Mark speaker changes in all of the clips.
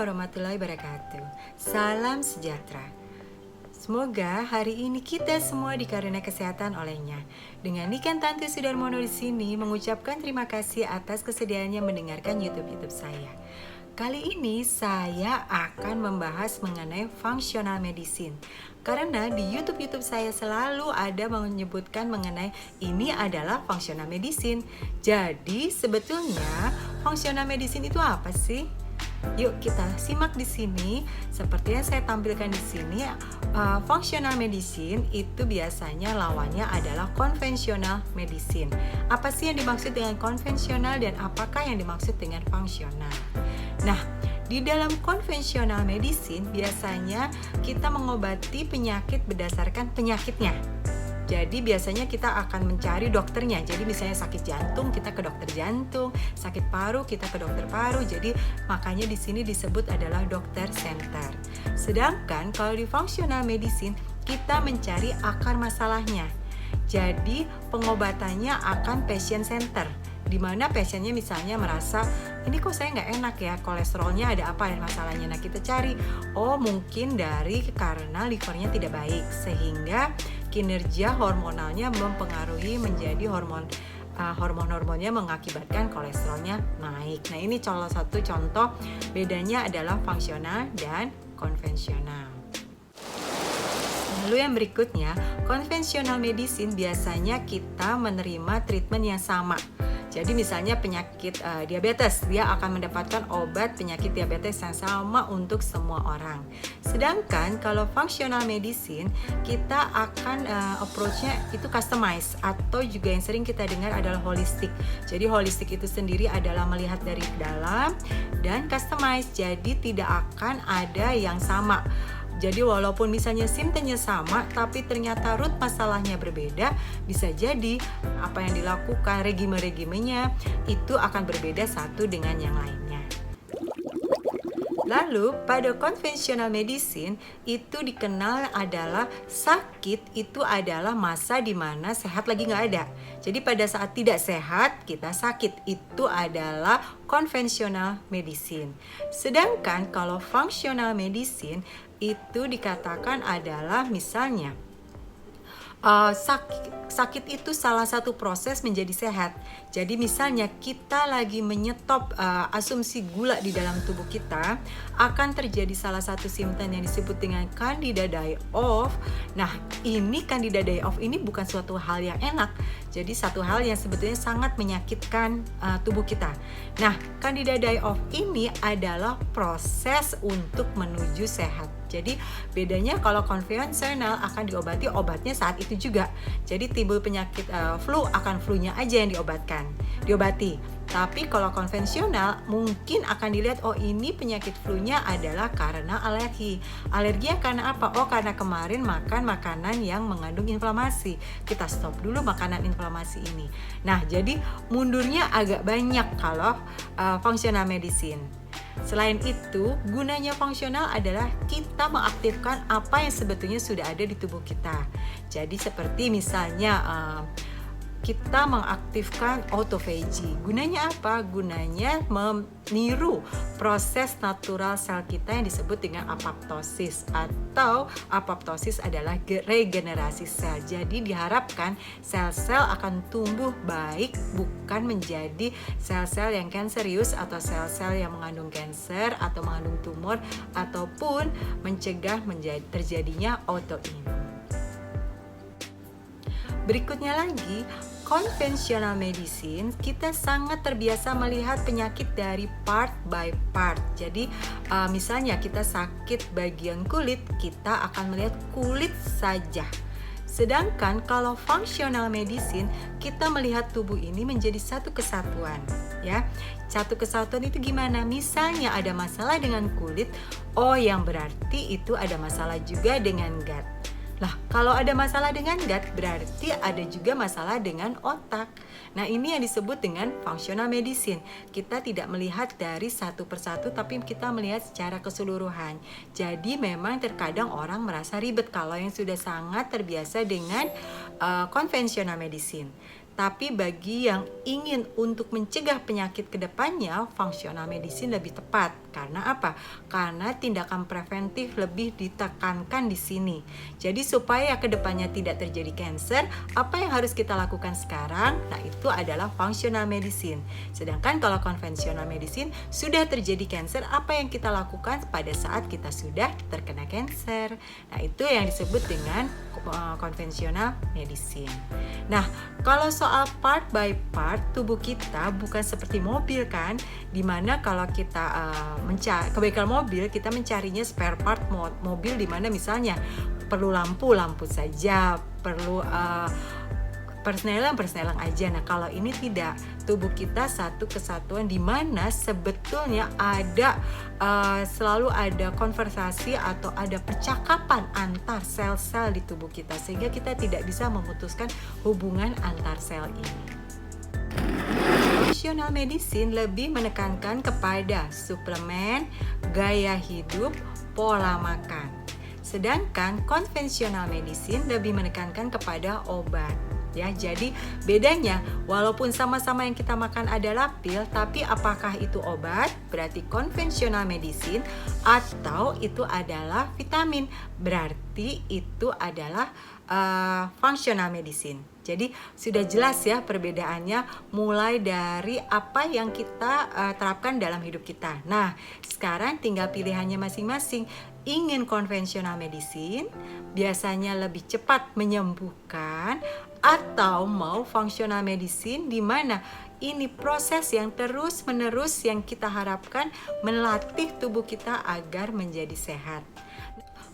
Speaker 1: warahmatullahi wabarakatuh. Salam sejahtera. Semoga hari ini kita semua dikaruniai kesehatan olehnya. Dengan Niken Tante Sudarmono di sini mengucapkan terima kasih atas kesediaannya mendengarkan YouTube saya. Kali ini saya akan membahas mengenai functional medicine. Karena di YouTube saya selalu ada menyebutkan mengenai ini adalah functional medicine. Jadi sebetulnya functional medicine itu apa sih? Yuk kita simak di sini. Seperti yang saya tampilkan di sini, functional medicine itu biasanya lawannya adalah conventional medicine. Apa sih yang dimaksud dengan konvensional dan apakah yang dimaksud dengan fungsional? Nah, di dalam conventional medicine biasanya kita mengobati penyakit berdasarkan penyakitnya. Jadi biasanya kita akan mencari dokternya. Jadi misalnya sakit jantung, kita ke dokter jantung, sakit paru, kita ke dokter paru. Jadi makanya di sini disebut adalah dokter center. Sedangkan kalau di functional medicine, kita mencari akar masalahnya. Jadi pengobatannya akan patient center, di mana pasiennya misalnya merasa ini kok saya nggak enak ya, kolesterolnya ada apa dan masalahnya. Nah kita cari, oh mungkin karena livernya tidak baik sehingga kinerja hormonalnya mempengaruhi menjadi hormonnya mengakibatkan kolesterolnya naik. Nah ini salah satu contoh bedanya adalah fungsional dan konvensional. Lalu yang berikutnya, konvensional medicine biasanya kita menerima treatment yang sama. Jadi misalnya penyakit diabetes, dia akan mendapatkan obat penyakit diabetes yang sama untuk semua orang. Sedangkan kalau functional medicine, kita akan approach-nya itu customize atau juga yang sering kita dengar adalah holistic. Jadi holistic itu sendiri adalah melihat dari dalam dan customize. Jadi tidak akan ada yang sama. Jadi walaupun misalnya simptomnya sama, tapi ternyata root masalahnya berbeda, bisa jadi apa yang dilakukan, regime-regimenya itu akan berbeda satu dengan yang lainnya. Lalu pada conventional medicine itu dikenal adalah sakit itu adalah masa di mana sehat lagi nggak ada. Jadi pada saat tidak sehat kita sakit, itu adalah conventional medicine. Sedangkan kalau functional medicine itu dikatakan adalah misalnya sakit itu salah satu proses menjadi sehat. Jadi misalnya kita lagi menyetop asumsi gula di dalam tubuh kita, akan terjadi salah satu simptom yang disebut dengan candida die-off. Nah ini candida die-off ini bukan suatu hal yang enak. Jadi satu hal yang sebetulnya sangat menyakitkan tubuh kita. Nah candida die-off ini adalah proses untuk menuju sehat. Jadi bedanya kalau konvensional akan diobati obatnya saat itu juga. Jadi timbul penyakit flu akan flu-nya aja yang diobati. Tapi kalau konvensional mungkin akan dilihat oh ini penyakit flu-nya adalah karena alergi. Alerginya karena apa? Oh karena kemarin makan makanan yang mengandung inflamasi. Kita stop dulu makanan inflamasi ini. Nah jadi mundurnya agak banyak kalau functional medicine. Selain itu, gunanya fungsional adalah kita mengaktifkan apa yang sebetulnya sudah ada di tubuh kita. Jadi seperti misalnya kita mengaktifkan autophagy. Gunanya apa? Gunanya meniru proses natural sel kita yang disebut dengan apoptosis, atau apoptosis adalah regenerasi sel. Jadi diharapkan sel-sel akan tumbuh baik, bukan menjadi sel-sel yang kanserius atau sel-sel yang mengandung kanker atau mengandung tumor ataupun mencegah terjadinya autoimun. Berikutnya lagi, conventional medicine, kita sangat terbiasa melihat penyakit dari part by part. Jadi misalnya kita sakit bagian kulit, kita akan melihat kulit saja. Sedangkan kalau functional medicine, kita melihat tubuh ini menjadi satu kesatuan, ya. Satu kesatuan itu gimana? Misalnya ada masalah dengan kulit, oh yang berarti itu ada masalah juga dengan gut. Lah, kalau ada masalah dengan gut, berarti ada juga masalah dengan otak. Nah, ini yang disebut dengan functional medicine. Kita tidak melihat dari satu persatu, tapi kita melihat secara keseluruhan. Jadi, memang terkadang orang merasa ribet kalau yang sudah sangat terbiasa dengan conventional medicine. Tapi bagi yang ingin untuk mencegah penyakit ke depannya, functional medicine lebih tepat. Karena apa? Karena tindakan preventif lebih ditekankan di sini. Jadi supaya ke depannya tidak terjadi cancer, apa yang harus kita lakukan sekarang? Nah, itu adalah functional medicine. Sedangkan kalau conventional medicine sudah terjadi cancer, apa yang kita lakukan pada saat kita sudah terkena cancer? Nah, itu yang disebut dengan konvensional medicine. Nah, kalau soal part by part, tubuh kita bukan seperti mobil kan, dimana kalau kita ke bengkel mobil, kita mencarinya spare part mobil, dimana misalnya perlu lampu saja, perlu persneling aja. Nah, kalau ini tidak, tubuh kita satu kesatuan di mana sebetulnya ada selalu ada konversasi atau ada percakapan antar sel-sel di tubuh kita, sehingga kita tidak bisa memutuskan hubungan antar sel ini. Functional medicine lebih menekankan kepada suplemen, gaya hidup, pola makan. Sedangkan konvensional medicine lebih menekankan kepada obat. Ya, jadi bedanya walaupun sama-sama yang kita makan adalah pil, tapi apakah itu obat? Berarti konvensional medicine, atau itu adalah vitamin, berarti itu adalah functional medicine. Jadi sudah jelas ya perbedaannya, mulai dari apa yang kita terapkan dalam hidup kita. Nah, sekarang tinggal pilihannya masing-masing. Ingin konvensional medicine, biasanya lebih cepat menyembuhkan, atau mau functional medicine, di mana ini proses yang terus-menerus yang kita harapkan melatih tubuh kita agar menjadi sehat.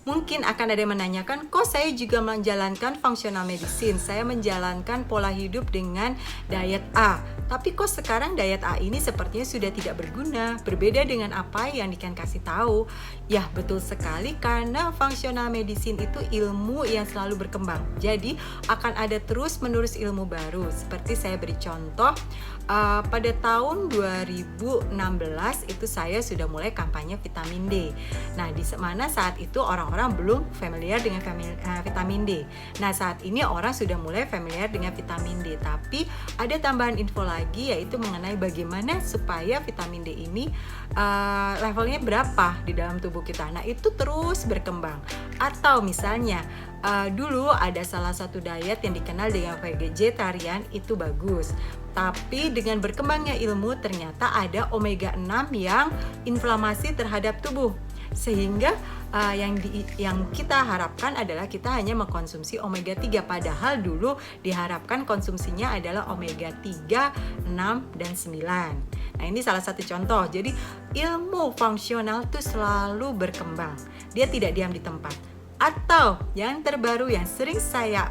Speaker 1: Mungkin akan ada yang menanyakan, kok saya juga menjalankan functional medicine, saya menjalankan pola hidup dengan diet A, tapi kok sekarang diet A ini sepertinya sudah tidak berguna, berbeda dengan apa yang Niken kasih tahu. Ya, betul sekali, karena functional medicine itu ilmu yang selalu berkembang. Jadi akan ada terus-menerus ilmu baru. Seperti saya beri contoh, pada tahun 2016 itu saya sudah mulai kampanye vitamin D. Nah, di mana saat itu orang-orang belum familiar dengan vitamin D. Nah, saat ini orang sudah mulai familiar dengan vitamin D, tapi ada tambahan info lagi, yaitu mengenai bagaimana supaya vitamin D ini levelnya berapa di dalam tubuh kita. Nah, itu terus berkembang. Atau misalnya dulu ada salah satu diet yang dikenal dengan vegetarian, itu bagus. Tapi dengan berkembangnya ilmu, ternyata ada omega 6 yang inflamasi terhadap tubuh. Sehingga yang kita harapkan adalah kita hanya mengkonsumsi omega 3, padahal dulu diharapkan konsumsinya adalah omega 3, 6, dan 9. Nah, ini salah satu contoh. Jadi ilmu fungsional itu selalu berkembang, dia tidak diam di tempat. Atau yang terbaru yang sering saya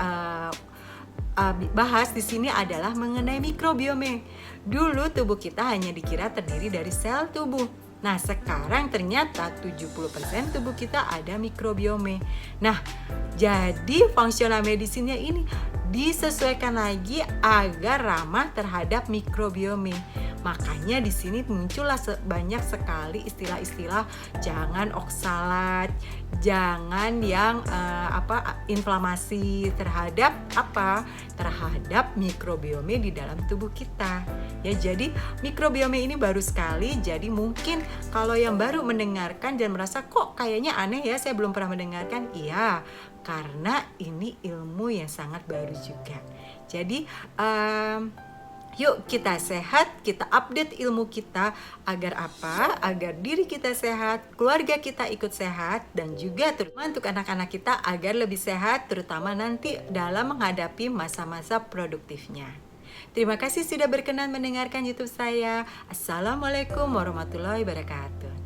Speaker 1: bahas di sini adalah mengenai mikrobiome. Dulu tubuh kita hanya dikira terdiri dari sel tubuh. Nah, sekarang ternyata 70% tubuh kita ada mikrobiome. Nah, jadi functional medicine-nya ini disesuaikan lagi agar ramah terhadap mikrobiome. Makanya di sini muncullah banyak sekali istilah-istilah, jangan oksalat, jangan yang inflamasi terhadap terhadap mikrobiome di dalam tubuh kita. Ya, jadi mikrobiome ini baru sekali. Jadi mungkin kalau yang baru mendengarkan dan merasa kok kayaknya aneh ya, saya belum pernah mendengarkan. Iya, karena ini ilmu yang sangat baru juga. Jadi yuk kita sehat, kita update ilmu kita agar apa? Agar diri kita sehat, keluarga kita ikut sehat, dan juga terutama untuk anak-anak kita agar lebih sehat, terutama nanti dalam menghadapi masa-masa produktifnya. Terima kasih sudah berkenan mendengarkan YouTube saya. Assalamualaikum warahmatullahi wabarakatuh.